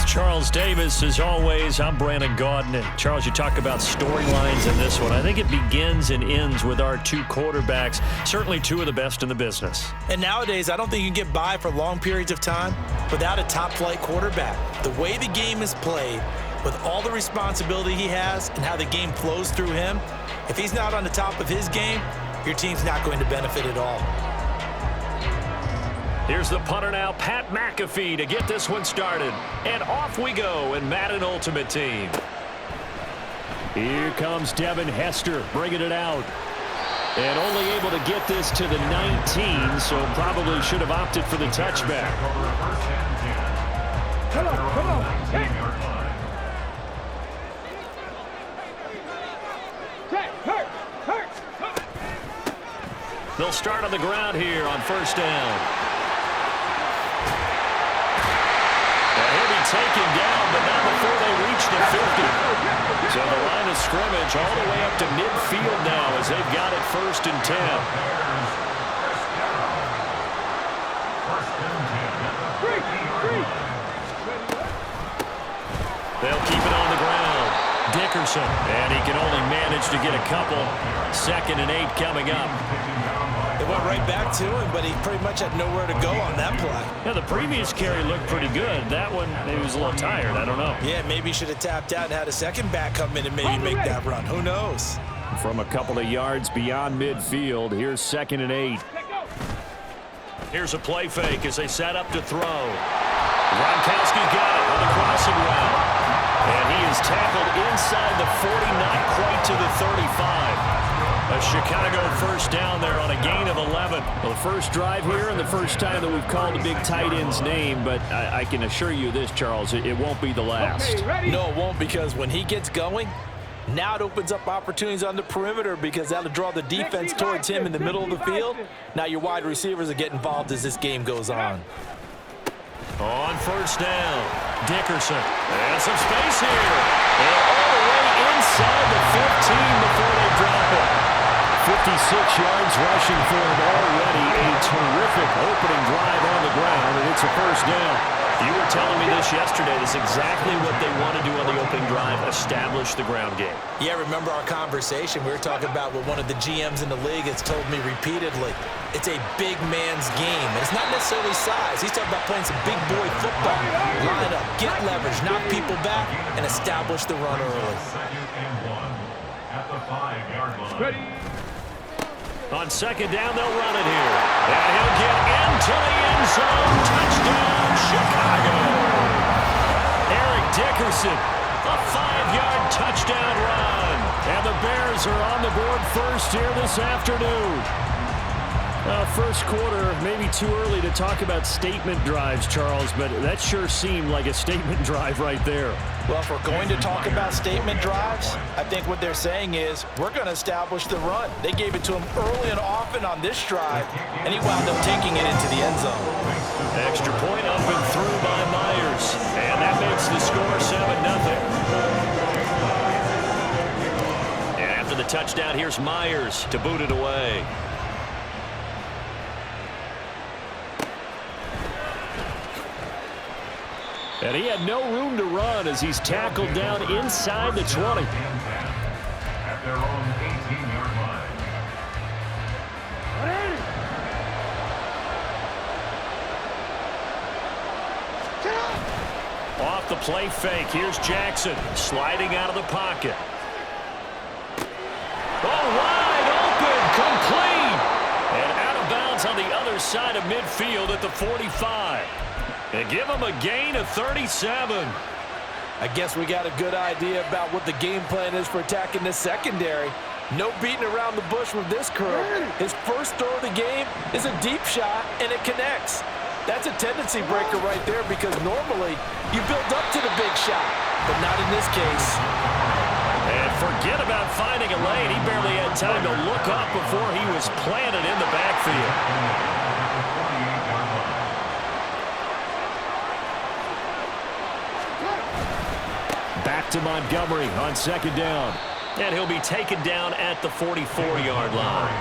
Charles Davis, as always, I'm Brandon Gaudin. And Charles, you talk about storylines in this one. I think it begins and ends with our two quarterbacks, certainly two of the best in the business. And nowadays, I don't think you can get by for long periods of time without a top-flight quarterback. The way the game is played, with all the responsibility he has and how the game flows through him, if he's not on the top of his game, your team's not going to benefit at all. Here's the punter now, Pat McAfee, to get this one started. And off we go in Madden Ultimate Team. Here comes Devin Hester bringing it out. And only able to get this to the 19, so probably should have opted for the touchback. Come on. Hey. They'll start on the ground here on first down. Taken down, but not before they reach the 50. So the line of scrimmage all the way up to midfield now as they've got it 1st and 10. They'll keep it on the ground. Dickerson, and he can only manage to get a couple. 2nd and 8 coming up. It went right back to him, but he pretty much had nowhere to go on that play. Yeah, the previous carry looked pretty good. That one, maybe was a little tired. I don't know. Yeah, maybe he should have tapped out and had a second back come in and maybe make that run. Who knows? From a couple of yards beyond midfield, here's 2nd and 8. Here's a play fake as they set up to throw. Gronkowski's got it on the crossing route. And he is tackled inside the 40, not quite to the 35. A Chicago first down there on a gain of 11. Well, the first drive here and the first time that we've called the big tight end's name, but I can assure you this, Charles, it won't be the last. Okay, no, it won't, because when he gets going, now it opens up opportunities on the perimeter because that'll draw the defense towards him in the middle of the field. Now your wide receivers will get involved as this game goes on. On first down, Dickerson. And some space here. And all the way inside the 15 before they drop it. 56 yards rushing for him already. A terrific opening drive on the ground, and it's a first down. You were telling me this yesterday. This is exactly what they want to do on the opening drive, establish the ground game. Yeah, remember our conversation? We were talking about what one of the GMs in the league has told me repeatedly. It's a big man's game, and it's not necessarily size. He's talking about playing some big boy football. Line up, get leverage, knock people back, and establish the run early. At the 5-yard line. Ready. On 2nd down, they'll run it here. And he'll get into the end zone. Touchdown, Chicago. Eric Dickerson, a 5-yard touchdown run. And the Bears are on the board first here this afternoon. First quarter, maybe too early to talk about statement drives, Charles, but that sure seemed like a statement drive right there. Well, if we're going to talk about statement drives, I think what they're saying is we're going to establish the run. They gave it to him early and often on this drive, and he wound up taking it into the end zone. Extra point up and through by Myers, and that makes the score 7-0. And after the touchdown, here's Myers to boot it away. And he had no room to run as he's tackled down inside the 20. At their own 18-yard line. Off the play fake, here's Jackson sliding out of the pocket. Oh, wide open, complete. And out of bounds on the other side of midfield at the 45. And give him a gain of 37. I guess we got a good idea about what the game plan is for attacking this secondary. No beating around the bush with this crew. His first throw of the game is a deep shot, and it connects. That's a tendency breaker right there because normally you build up to the big shot, but not in this case. And forget about finding a lane. He barely had time to look up before he was planted in the backfield. Back to Montgomery on 2nd down. And he'll be taken down at the 44-yard line.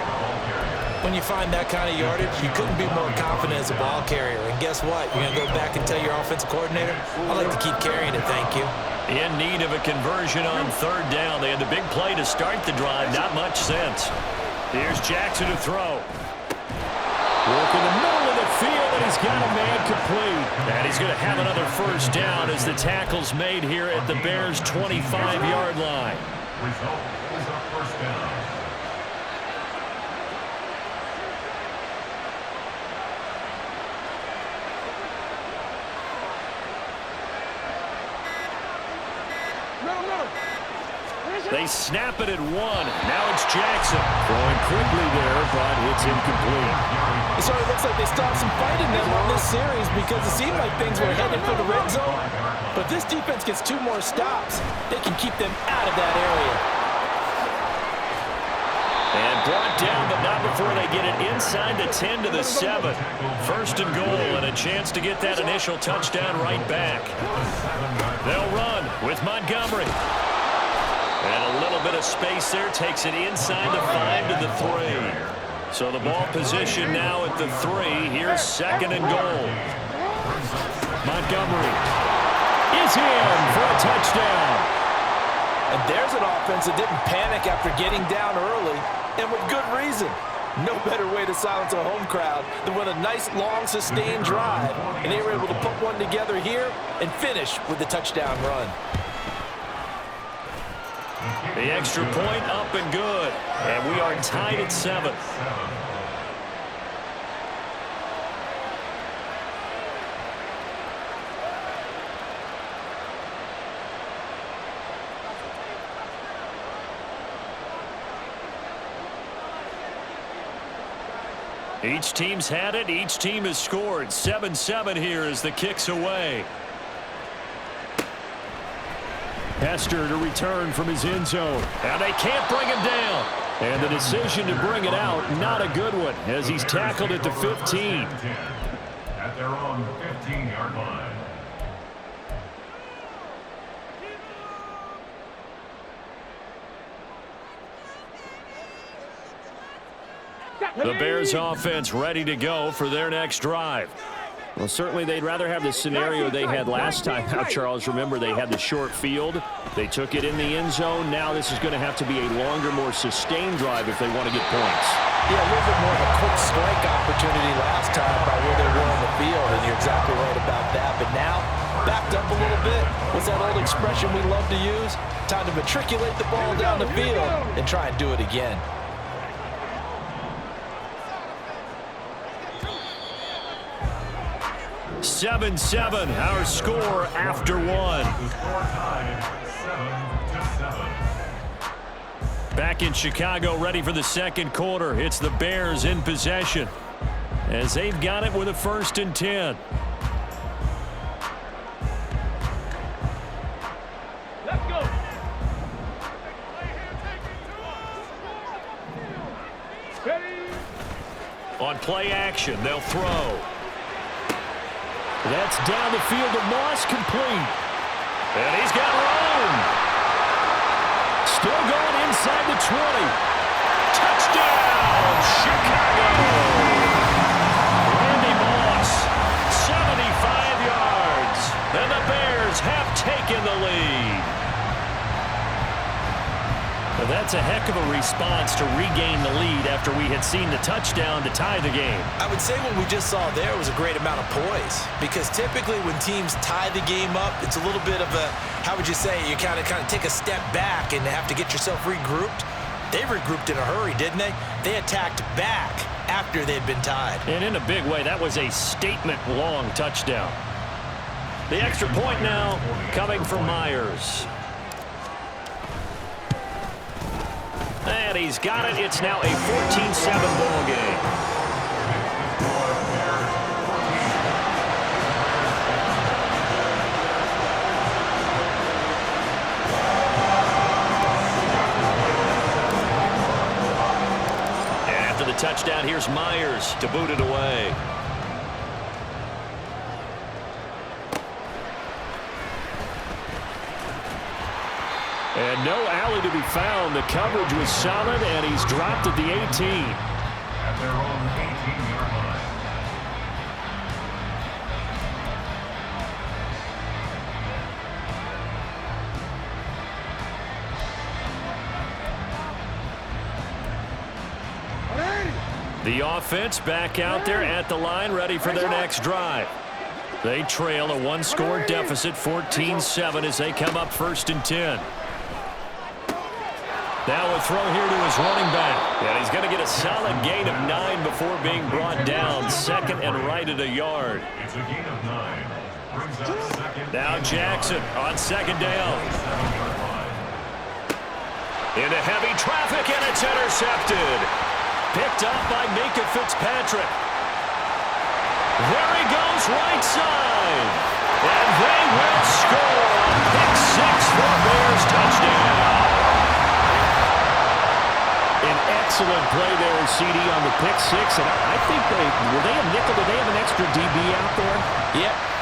When you find that kind of yardage, you couldn't be more confident as a ball carrier. And guess what? You're going to go back and tell your offensive coordinator, I'd like to keep carrying it, thank you. In need of a conversion on third down. They had the big play to start the drive. Not much sense. Here's Jackson to throw. Work in the middle of the field, and he's got a man complete. And he's going to have another first down as the tackle's made here at the Bears' 25-yard line. Result is a first down. They snap it at one. Now it's Jackson. Throwing quickly there, but it's incomplete. It sort of looks like they stopped some fight in them on this series because it seemed like things were headed for the red zone. But this defense gets 2 more stops. They can keep them out of that area. And brought down, but not before they get it inside the 10 to the 7. First and goal, and a chance to get that initial touchdown right back. They'll run with Montgomery. And a little bit of space there takes it inside the 5 to the 3. So the ball position now at the 3. Here's second and goal. Montgomery is in for a touchdown. And there's an offense that didn't panic after getting down early, and with good reason. No better way to silence a home crowd than with a nice, long, sustained drive. And they were able to put one together here and finish with the touchdown run. The extra point up and good. And we are tied at 7. Each team's had it. Each team has scored. 7-7 here as the kick's away. Hester to return from his end zone. And they can't bring him down. And the decision to bring it out, not a good one, as he's tackled at the 15. At their own 15-yard line. The Bears offense ready to go for their next drive. Well, certainly they'd rather have the scenario they had last time out, Charles. Remember, they had the short field. They took it in the end zone. Now this is going to have to be a longer, more sustained drive if they want to get points. Yeah, a little bit more of a quick strike opportunity last time by where they were on the field, and you're exactly right about that. But now, backed up a little bit. What's that old expression we love to use? Time to matriculate the ball down the field and try and do it again. 7-7, our score after one. The score tied 7-7. Back in Chicago, ready for the second quarter. It's the Bears in possession as they've got it with a 1st and 10. Let's go. On play action, they'll throw. That's down the field to Moss, complete. And he's got room. Still going inside the 20. Touchdown, Chicago. Randy Moss, 75 yards. And the Bears have taken the lead. Well, that's a heck of a response to regain the lead after we had seen the touchdown to tie the game. I would say what we just saw there was a great amount of poise, because typically when teams tie the game up, it's a little bit of a, how would you say, you kind of take a step back and have to get yourself regrouped. They regrouped in a hurry, didn't they? They attacked back after they'd been tied. And in a big way, that was a statement-long touchdown. The extra point now coming from Myers. And he's got it. It's now a 14-7 ball game. And after the touchdown, here's Myers to boot it away. And no alley to be found. The coverage was solid, and he's dropped at the 18. At their The offense back out there at the line, ready for their next drive. They trail a one-score deficit, 14-7, as they come up 1st and 10. Now a throw here to his running back. And he's going to get a solid gain of 9 before being brought down. 2nd and right at a yard. It's a gain of 9. Brings up 2nd. Now Jackson on 2nd down. Into heavy traffic, and it's intercepted. Picked up by Minka Fitzpatrick. There he goes, right side. And they will score. Pick 6 for Bears touchdown. An excellent play there, CD, on the pick 6. And I think were they a nickel? Did they have an extra DB out there? Yeah.